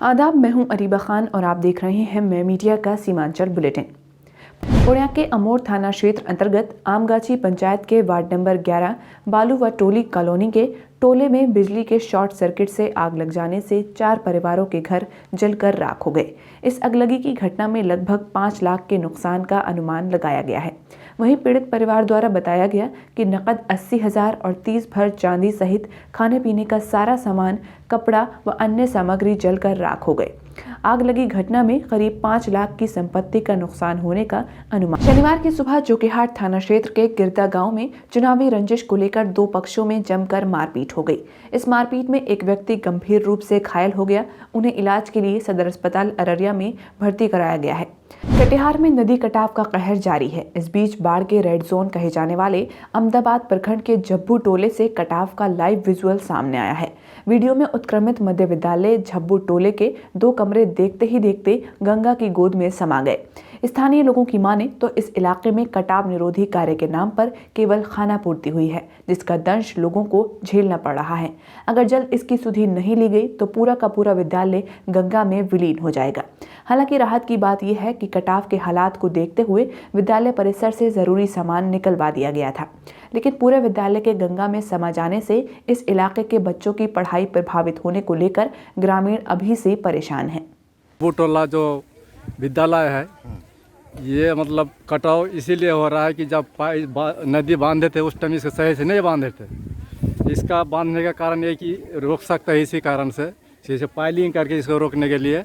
आदाब, मैं हूं अरीबा खान और आप देख रहे हैं मैं मीडिया का सीमांचल बुलेटिन। पूर्णिया के अमोर थाना क्षेत्र अंतर्गत आमगाछी पंचायत के वार्ड नंबर 11 बालू व टोली कॉलोनी के टोले में बिजली के शॉर्ट सर्किट से आग लग जाने से 4 परिवारों के घर जलकर राख हो गए। इस अगलगी की घटना में लगभग 5 लाख के नुकसान का अनुमान लगाया गया है। वहीं पीड़ित परिवार द्वारा बताया गया कि नकद 80,000 और 30 भर चांदी सहित खाने पीने का सारा सामान, कपड़ा व अन्य सामग्री जलकर राख हो गए। आग लगी घटना में करीब 5 लाख की संपत्ति का नुकसान होने का अनुमान। शनिवार की सुबह जोकीहाट थाना क्षेत्र के गिरदा गांव में चुनावी रंजिश को लेकर 2 पक्षों में जमकर मारपीट हो गई। इस मारपीट में एक व्यक्ति गंभीर रूप से घायल हो गया। उन्हें इलाज के लिए सदर अस्पताल अररिया में भर्ती कराया गया है। कटिहार में नदी कटाव का कहर जारी है। इस बीच बाढ़ के रेड जोन कहे जाने वाले अहमदाबाद प्रखंड के झब्बू टोले से कटाव का लाइव विजुअल सामने आया है। वीडियो में उत्क्रमित मध्य विद्यालय झब्बू टोले के 2 कमरे देखते ही देखते गंगा की गोद में समा गए। स्थानीय लोगों की माने तो इस इलाके में कटाव निरोधी कार्य के नाम पर केवल खाना पूर्ति हुई है, जिसका दंश लोगों को झेलना पड़ रहा है। अगर जल्द इसकी सुधि नहीं ली गई तो पूरा का पूरा विद्यालय गंगा में विलीन हो जाएगा। हालांकि राहत की बात यह है कि कटाव के हालात को देखते हुए विद्यालय परिसर से जरूरी सामान निकलवा दिया गया था, लेकिन पूरे विद्यालय के गंगा में समा जाने से इस इलाके के बच्चों की पढ़ाई प्रभावित होने को लेकर ग्रामीण अभी से परेशान हैं। वो टोला जो विद्यालय है ये मतलब कटाव इसीलिए हो रहा है कि जब नदी बांधे थे उस टाइम इसको सही से नहीं बांधे थे। इसका बांधने का कारण ये कि रोक सकता है, इसी कारण से जैसे पाइलिंग करके इसको रोकने के लिए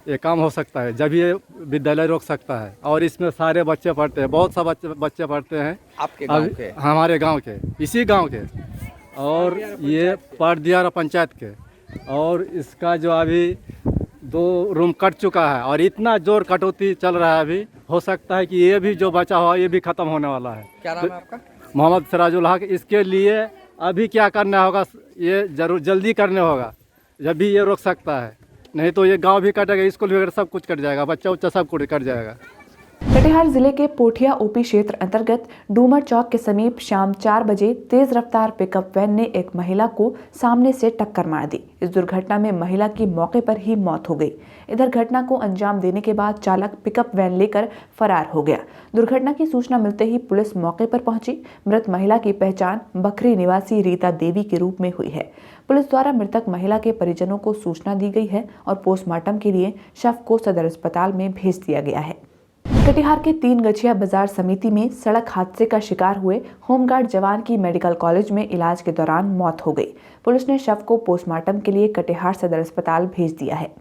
ये काम हो सकता है, जब ये विद्यालय रोक सकता है। और इसमें सारे बच्चे पढ़ते हैं, बहुत सा बच्चे पढ़ते हैं आपके गांव के? हमारे गांव के, इसी गांव के, और ये पारदियारा पंचायत के। और इसका जो अभी 2 रूम कट चुका है और इतना जोर कटौती चल रहा है, अभी हो सकता है कि ये भी जो बचा हुआ ये भी ख़त्म होने वाला है। क्या नाम है आपका? मोहम्मद सिराजुल हक। इसके लिए अभी क्या करना होगा, ये जरूर जल्दी करने होगा, जब भी ये रोक सकता है, नहीं तो ये गांव भी कटेगा, स्कूल वगैरह सब कुछ कट जाएगा, बच्चा उच्चा सब कुछ कट जाएगा। कटिहार जिले के पोठिया ओपी क्षेत्र अंतर्गत डूमर चौक के समीप शाम 4 बजे तेज रफ्तार पिकअप वैन ने एक महिला को सामने से टक्कर मार दी। इस दुर्घटना में महिला की मौके पर ही मौत हो गई। इधर घटना को अंजाम देने के बाद चालक पिकअप वैन लेकर फरार हो गया। दुर्घटना की सूचना मिलते ही पुलिस मौके पर पहुंची। मृत महिला की पहचान बखरी निवासी रीता देवी के रूप में हुई है। पुलिस द्वारा मृतक महिला के परिजनों को सूचना दी गई है और पोस्टमार्टम के लिए शव को सदर अस्पताल में भेज दिया गया है। कटिहार के 3 गछिया बाजार समिति में सड़क हादसे का शिकार हुए होमगार्ड जवान की मेडिकल कॉलेज में इलाज के दौरान मौत हो गई। पुलिस ने शव को पोस्टमार्टम के लिए कटिहार सदर अस्पताल भेज दिया है।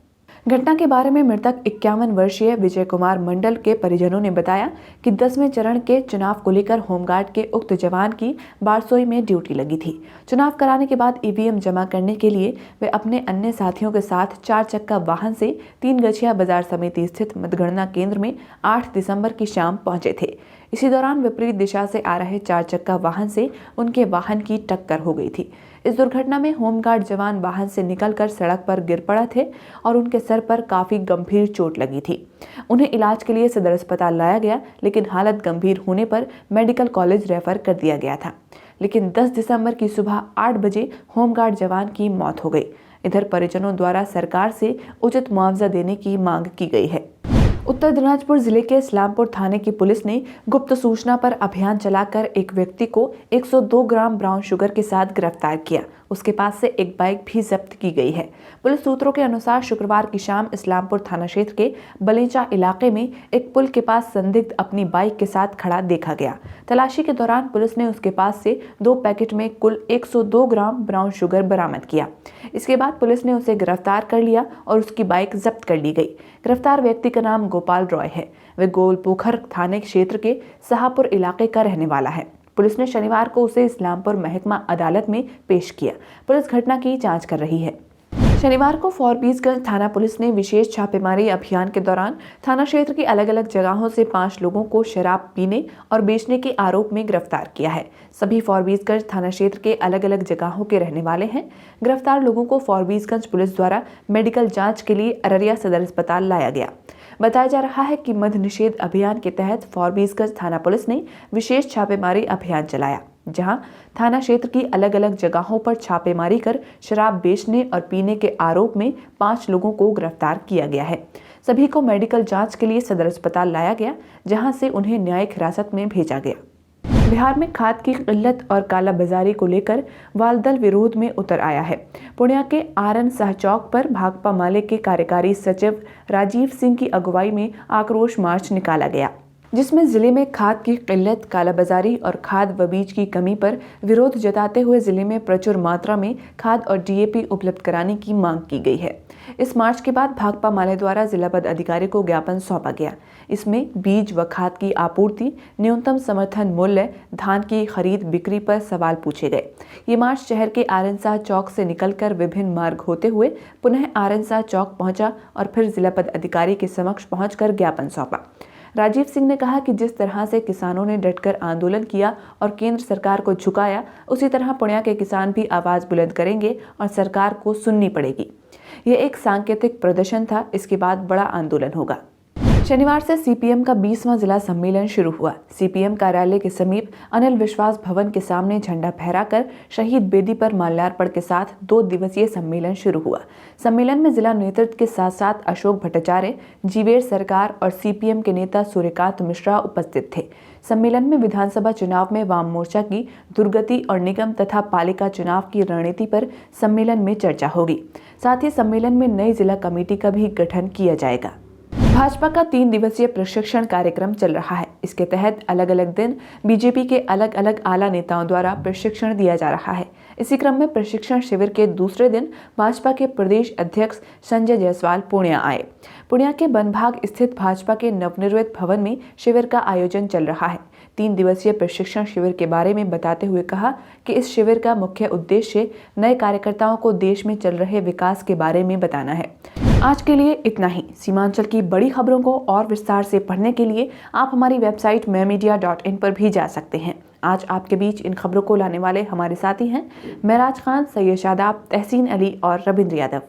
घटना के बारे में मृतक 51 वर्षीय विजय कुमार मंडल के परिजनों ने बताया कि 10वें चरण के चुनाव को लेकर होमगार्ड के उक्त जवान की बारसोई में ड्यूटी लगी थी। चुनाव कराने के बाद ईवीएम जमा करने के लिए वे अपने अन्य साथियों के साथ 4 चक्का वाहन से 3 गछिया बाजार समिति स्थित मतगणना केंद्र में 8 दिसंबर की शाम पहुंचे थे। इसी दौरान विपरीत दिशा से आ रहे 4 चक्का वाहन से उनके वाहन की टक्कर हो गई थी। इस दुर्घटना में होमगार्ड जवान वाहन से निकलकर सड़क पर गिर पड़ा थे और उनके सर पर काफी गंभीर चोट लगी थी। उन्हें इलाज के लिए सदर अस्पताल लाया गया, लेकिन हालत गंभीर होने पर मेडिकल कॉलेज रेफर कर दिया गया था। लेकिन 10 दिसंबर की सुबह 8 बजे होमगार्ड जवान की मौत हो गई। इधर परिजनों द्वारा सरकार से उचित मुआवजा देने की मांग की गई है। उत्तर दिनाजपुर जिले के इस्लामपुर थाने की पुलिस ने गुप्त सूचना पर अभियान चलाकर एक व्यक्ति को 102 ग्राम ब्राउन शुगर के साथ गिरफ्तार किया। उसके पास से एक बाइक भी जब्त की गई है। पुलिस सूत्रों के अनुसार शुक्रवार की शाम इस्लामपुर थाना क्षेत्र के बलेचा इलाके में एक पुल के पास संदिग्ध अपनी बाइक के साथ खड़ा देखा गया। तलाशी के दौरान पुलिस ने उसके पास से 2 पैकेट में कुल 102 ग्राम ब्राउन शुगर बरामद किया। इसके बाद पुलिस ने उसे गिरफ्तार कर लिया और उसकी बाइक जब्त कर ली गई। गिरफ्तार व्यक्ति का नाम गोपाल रॉय है। वह गोलपोखर थाने क्षेत्र के शाहपुर इलाके का रहने वाला है। पुलिस ने शनिवार को उसे इस्लामपुर महकमा अदालत में पेश किया। पुलिस घटना की जांच कर रही है। शनिवार को फॉरबिसगंज थाना पुलिस ने विशेष छापेमारी अभियान के दौरान थाना क्षेत्र की अलग अलग जगहों से 5 लोगों को शराब पीने और बेचने के आरोप में गिरफ्तार किया है। सभी फॉरबिसगंज थाना क्षेत्र के अलग अलग जगहों के रहने वाले हैं। गिरफ्तार लोगों को फॉरबिसगंज पुलिस द्वारा मेडिकल जांच के लिए अररिया सदर अस्पताल लाया गया। बताया जा रहा है कि मद्य निषेध अभियान के तहत फॉरबिसगंज थाना पुलिस ने विशेष छापेमारी अभियान चलाया। जहां थाना क्षेत्र की अलग अलग जगहों पर छापेमारी कर शराब बेचने और पीने के आरोप में 5 लोगों को गिरफ्तार किया गया है। सभी को मेडिकल जांच के लिए सदर अस्पताल लाया गया, जहां से उन्हें न्यायिक हिरासत में भेजा गया। बिहार में खाद की किल्लत और कालाबाजारी को लेकर वालदल विरोध में उतर आया है। पूर्णिया के आरएन शाह चौक पर भाकपा माले के कार्यकारी सचिव राजीव सिंह की अगुवाई में आक्रोश मार्च निकाला गया, जिसमें जिले में खाद की किल्लत, कालाबाजारी और खाद व बीज की कमी पर विरोध जताते हुए जिले में प्रचुर मात्रा में खाद और डीएपी उपलब्ध कराने की मांग की गई है। इस मार्च के बाद भाकपा माले द्वारा जिला पदाधिकारी को ज्ञापन सौंपा गया। इसमें बीज व खाद की आपूर्ति, न्यूनतम समर्थन मूल्य, धान की खरीद बिक्री पर सवाल पूछे गए। ये मार्च शहर के आरएन शाह चौक से निकलकर विभिन्न मार्ग होते हुए पुनः आरएन शाह चौक पहुंचा और फिर जिला पदाधिकारी के समक्ष पहुंचकर ज्ञापन सौंपा। राजीव सिंह ने कहा कि जिस तरह से किसानों ने डटकर आंदोलन किया और केंद्र सरकार को झुकाया, उसी तरह पूर्णिया के किसान भी आवाज बुलंद करेंगे और सरकार को सुननी पड़ेगी। यह एक सांकेतिक प्रदर्शन था, इसके बाद बड़ा आंदोलन होगा। शनिवार से सीपीएम का 20वां जिला सम्मेलन शुरू हुआ। सीपीएम कार्यालय के समीप अनिल विश्वास भवन के सामने झंडा फहराकर शहीद बेदी पर माल्यार्पण के साथ 2 दिवसीय सम्मेलन शुरू हुआ। सम्मेलन में जिला नेतृत्व के साथ साथ अशोक भट्टाचार्य, जीवेर सरकार और सीपीएम के नेता सूर्यकांत मिश्रा उपस्थित थे। सम्मेलन में विधानसभा चुनाव में वाम मोर्चा की दुर्गति और निगम तथा पालिका चुनाव की रणनीति पर सम्मेलन में चर्चा होगी। साथ ही सम्मेलन में नई जिला कमेटी का भी गठन किया जाएगा। भाजपा का 3 दिवसीय प्रशिक्षण कार्यक्रम चल रहा है। इसके तहत अलग अलग दिन बीजेपी के अलग अलग आला नेताओं द्वारा प्रशिक्षण दिया जा रहा है। इसी क्रम में प्रशिक्षण शिविर के दूसरे दिन भाजपा के प्रदेश अध्यक्ष संजय जायसवाल पूर्णिया आए। पूर्णिया के बनभाग स्थित भाजपा के नवनिर्मित भवन में शिविर का आयोजन चल रहा है। 3 दिवसीय प्रशिक्षण शिविर के बारे में बताते हुए कहा कि इस शिविर का मुख्य उद्देश्य नए कार्यकर्ताओं को देश में चल रहे विकास के बारे में बताना है। आज के लिए इतना ही। सीमांचल की बड़ी खबरों को और विस्तार से पढ़ने के लिए आप हमारी वेबसाइट mymedia.in पर भी जा सकते हैं। आज आपके बीच इन खबरों को लाने वाले हमारे साथी हैं महराज खान, सैयद शादाब, तहसीन अली और रविंद्र यादव।